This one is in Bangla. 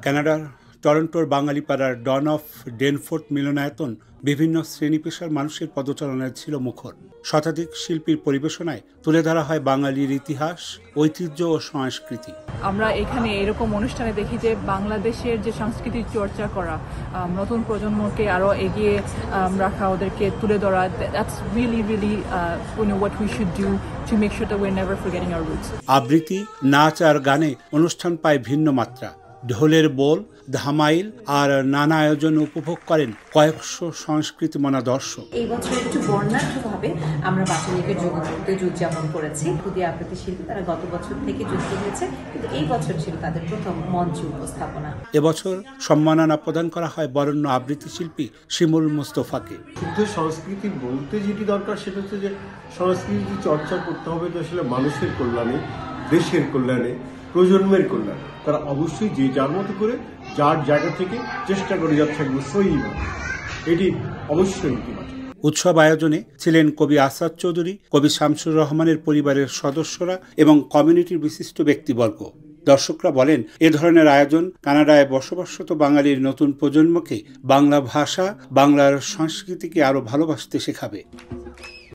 কানাডার টরন্টোর বাঙালিপাড়ার ডন অফ ডেনফোর্থ মিলনায়তন বিভিন্ন শ্রেণী পেশার মানুষের পদচারণায় ছিল মুখর। শতাধিক শিল্পীর পরিবেশনায় তুলে ধরা হয় বাঙালির ইতিহাস, ঐতিহ্য ও সংস্কৃতি। আমরা এখানে এরকম অনুষ্ঠানে দেখি যে বাংলাদেশের যে সংস্কৃতির চর্চা করা, নতুন প্রজন্মকে আরো এগিয়ে রাখা, ওদেরকে তুলে ধরা, that's really what we should do to make sure that we're never forgetting our roots. আবৃত্তি, নাচ আর গানে অনুষ্ঠান পায় ভিন্ন মাত্রা। ঢোলের বোল, ধামাইল আর নানা আয়োজন উপভোগ করেন কয়েকশো সংস্কৃতি মনা দর্শক। এই বছর একটু বর্ণাঢ্যভাবে আমরা বাচ্চাদেরকে যোগ করতে উদযাপন করেছি। খুদে আবৃত্তি শিল্পী তারা গত বছর থেকে যুক্ত হয়েছে, কিন্তু এই বছর ছিল তাদের প্রথম মঞ্চ উপস্থাপনা। এবছর সম্মাননা প্রদান করা হয় বরেণ্য আবৃত্তি শিল্পী শিমুল মুস্তফাকে। শুদ্ধ সংস্কৃতি বলতে যেটি দরকার সেটা হচ্ছে যে সংস্কৃতি চর্চা করতে হবে তো আসলে মানুষের কল্যাণে, দেশের কল্যাণে, প্রজন্মের কল্যাণে। তারা অবশ্যই যে যার মতো করে যার জায়গা থেকে চেষ্টা করে যাচ্ছে সহি, এটি অবশ্যই ইতিবাচক। উৎসব আয়োজনে ছিলেন কবি আসাদ চৌধুরী, কবি শামসুর রহমানের পরিবারের সদস্যরা এবং কমিউনিটির বিশিষ্ট ব্যক্তিবর্গ। দর্শকরা বলেন, এ ধরনের আয়োজন কানাডায় বসবাসরত বাঙালির নতুন প্রজন্মকে বাংলা ভাষা, বাংলার সংস্কৃতিকে আরো ভালোবাসতে শেখাবে।